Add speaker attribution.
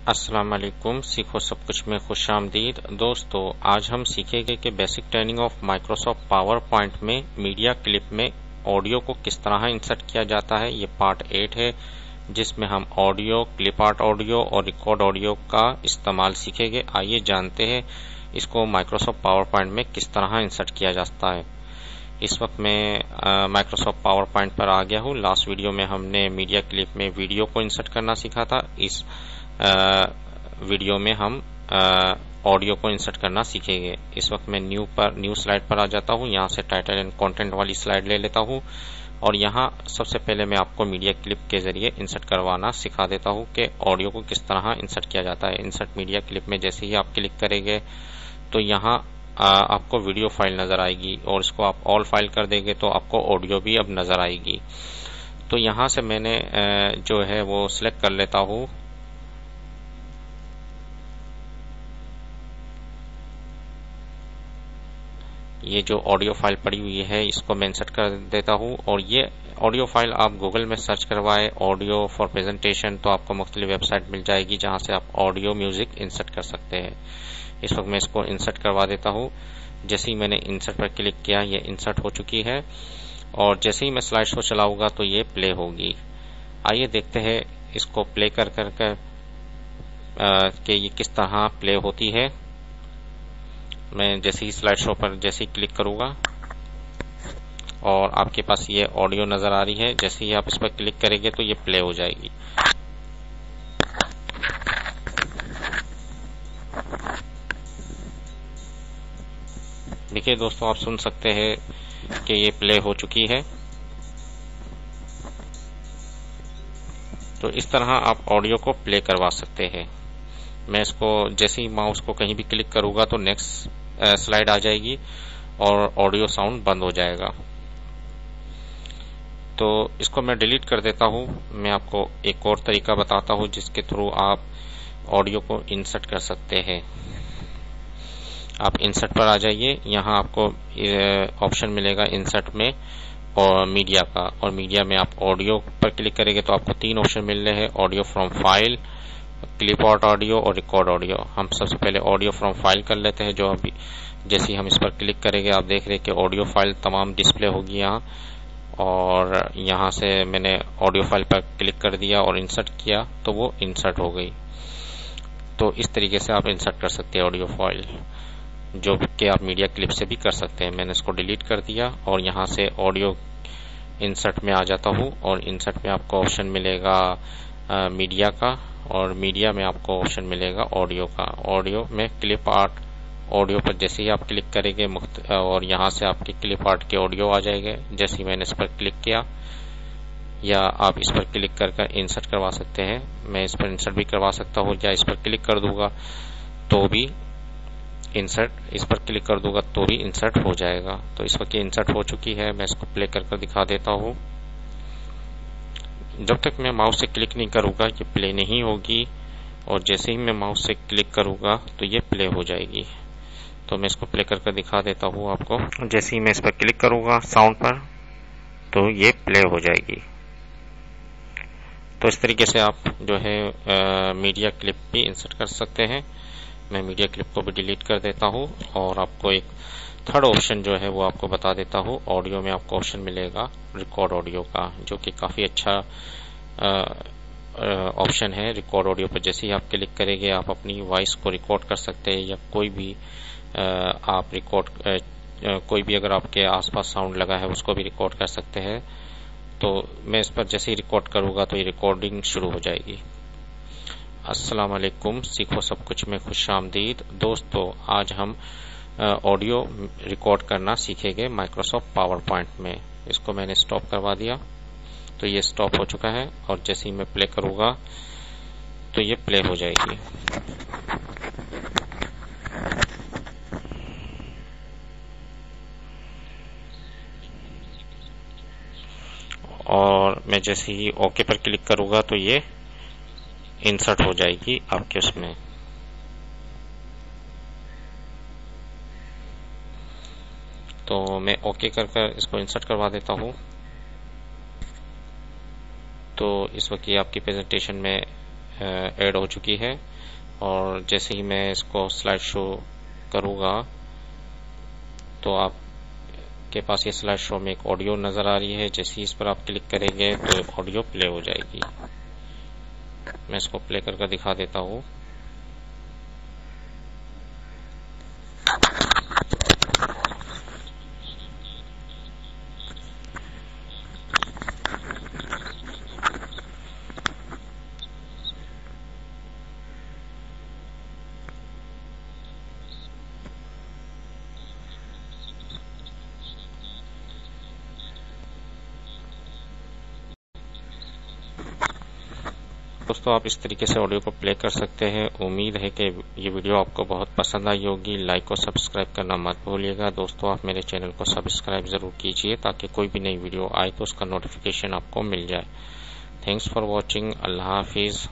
Speaker 1: अस्सलाम वालेकुम। सीखो सब कुछ में खुशामदीद। दोस्तों, आज हम सीखेंगे कि basic training of Microsoft power point में मीडिया क्लिप में ऑडियो को किस तरह इंसर्ट किया जाता है। ये पार्ट 8 है जिसमें हम ऑडियो, क्लिप आर्ट ऑडियो और रिकॉर्ड ऑडियो का इस्तेमाल सीखेंगे। आइए जानते हैं इसको माइक्रोसॉफ्ट पावर पॉइंट में किस तरह इंसर्ट किया जाता है। इस वक्त मैं माइक्रोसॉफ्ट पावर पॉइंट पर आ गया हूँ। लास्ट वीडियो में हमने मीडिया क्लिप में वीडियो को इंसर्ट करना सीखा था। इस वीडियो में हम ऑडियो को इंसर्ट करना सीखेंगे। इस वक्त मैं न्यू स्लाइड पर आ जाता हूँ। यहाँ से टाइटल एंड कंटेंट वाली स्लाइड ले लेता हूँ और यहाँ सबसे पहले मैं आपको मीडिया क्लिप के जरिए इंसर्ट करवाना सिखा देता हूँ कि ऑडियो को किस तरह इंसर्ट किया जाता है। इंसर्ट मीडिया क्लिप में जैसे ही आप क्लिक करेंगे तो यहाँ आपको वीडियो फाइल नजर आएगी और इसको आप ऑल फाइल कर देंगे तो आपको ऑडियो भी अब नजर आएगी। तो यहाँ से मैंने जो है वो सिलेक्ट कर लेता हूँ। ये जो ऑडियो फाइल पड़ी हुई है इसको मैं इंसर्ट कर देता हूँ और ये ऑडियो फाइल आप गूगल में सर्च करवाए ऑडियो फॉर प्रेजेंटेशन तो आपको मुख्तलिफ वेबसाइट मिल जाएगी जहां से आप ऑडियो म्यूजिक इंसर्ट कर सकते हैं। इस वक्त मैं इसको इंसर्ट करवा देता हूँ। जैसे ही मैंने इंसर्ट पर क्लिक किया ये इंसर्ट हो चुकी है और जैसे ही मैं स्लाइड शो चलाऊंगा तो ये प्ले होगी। आइए देखते हैं इसको प्ले कर के ये किस तरह प्ले होती है। मैं जैसे ही स्लाइड शो पर जैसे ही क्लिक करूंगा और आपके पास ये ऑडियो नजर आ रही है, जैसे ही आप इस पर क्लिक करेंगे तो ये प्ले हो जाएगी। देखिए दोस्तों, आप सुन सकते हैं कि ये प्ले हो चुकी है। तो इस तरह आप ऑडियो को प्ले करवा सकते हैं। मैं इसको जैसे ही माउस को कहीं भी क्लिक करूंगा तो नेक्स्ट स्लाइड आ जाएगी और ऑडियो साउंड बंद हो जाएगा। तो इसको मैं डिलीट कर देता हूं। मैं आपको एक और तरीका बताता हूं जिसके थ्रू आप ऑडियो को इंसर्ट कर सकते हैं। आप इंसर्ट पर आ जाइए। यहाँ आपको ऑप्शन मिलेगा इंसर्ट में और मीडिया का, और मीडिया में आप ऑडियो पर क्लिक करेंगे तो आपको 3 ऑप्शन मिल रहे हैं, audio from file, clip art audio और रिकॉर्ड ऑडियो। हम सबसे पहले ऑडियो फ्रॉम फाइल कर लेते हैं। जो अभी जैसे ही हम इस पर क्लिक करेंगे आप देख रहे हैं कि ऑडियो फाइल तमाम डिस्प्ले होगी यहाँ, और यहाँ से मैंने ऑडियो फाइल पर क्लिक कर दिया और इंसर्ट किया तो वो इंसर्ट हो गई। तो इस तरीके से आप इंसर्ट कर सकते हैं ऑडियो फाइल, जो कि आप मीडिया क्लिप से भी कर सकते हैं। मैंने इसको डिलीट कर दिया और यहाँ से ऑडियो इंसर्ट में आ जाता हूँ और इंसर्ट में आपको ऑप्शन मिलेगा मीडिया का और मीडिया में आपको ऑप्शन मिलेगा ऑडियो का। ऑडियो में क्लिप आर्ट ऑडियो पर जैसे ही आप क्लिक करेंगे और यहाँ से आपके क्लिप आर्ट के ऑडियो आ जाएंगे। जैसे ही मैंने इस पर क्लिक किया, या आप इस पर क्लिक कर इंसर्ट करवा सकते हैं। मैं इस पर इंसर्ट भी करवा सकता हूँ, या इस पर क्लिक कर दूंगा तो भी इंसर्ट, इस पर क्लिक कर दूंगा तो भी इंसर्ट हो जाएगा। तो इस वक्त इंसर्ट हो चुकी है। मैं इसको प्ले कर दिखा देता हूँ। जब तक मैं माउस से क्लिक नहीं करूंगा ये प्ले नहीं होगी, और जैसे ही मैं माउस से क्लिक करूंगा तो ये प्ले हो जाएगी। तो मैं इसको प्ले कर दिखा देता हूँ आपको। जैसे ही मैं इस पर क्लिक करूंगा साउंड पर तो ये प्ले हो जाएगी। तो इस तरीके से आप जो है मीडिया क्लिप भी इंसर्ट कर सकते हैं। मैं मीडिया क्लिप को भी डिलीट कर देता हूँ और आपको एक थर्ड ऑप्शन जो है वो आपको बता देता हूँ। ऑडियो में आपको ऑप्शन मिलेगा रिकॉर्ड ऑडियो का, जो कि काफी अच्छा ऑप्शन है। रिकॉर्ड ऑडियो पर जैसे ही आप क्लिक करेंगे आप अपनी वॉइस को रिकॉर्ड कर सकते हैं, या कोई भी आप रिकॉर्ड कोई भी अगर आपके आसपास साउंड लगा है उसको भी रिकॉर्ड कर सकते हैं। तो मैं इस पर जैसे ही रिकॉर्ड करूंगा तो ये रिकॉर्डिंग शुरू हो जाएगी। अस्सलाम वालेकुम। सीखो सब कुछ में खुशामदीद। दोस्तों, आज हम ऑडियो रिकॉर्ड करना सीखेंगे माइक्रोसॉफ्ट पावर पॉइंट में। इसको मैंने स्टॉप करवा दिया तो ये स्टॉप हो चुका है, और जैसे ही मैं प्ले करूंगा तो ये प्ले हो जाएगी। और मैं जैसे ही ओके पर क्लिक करूंगा तो ये इंसर्ट हो जाएगी आपके उसमें। तो मैं ओके कर इसको इंसर्ट करवा देता हूँ। तो इस वक्त ये आपकी प्रेजेंटेशन में ऐड हो चुकी है। और जैसे ही मैं इसको स्लाइड शो करूँगा तो आपके पास ये स्लाइड शो में एक ऑडियो नज़र आ रही है। जैसे ही इस पर आप क्लिक करेंगे तो ऑडियो प्ले हो जाएगी। मैं इसको प्ले करके दिखा देता हूँ। दोस्तों, आप इस तरीके से ऑडियो को प्ले कर सकते हैं। उम्मीद है कि ये वीडियो आपको बहुत पसंद आई होगी। लाइक और सब्सक्राइब करना मत भूलिएगा। दोस्तों, आप मेरे चैनल को सब्सक्राइब जरूर कीजिए ताकि कोई भी नई वीडियो आए तो उसका नोटिफिकेशन आपको मिल जाए। Thanks for watching. Allah Hafiz.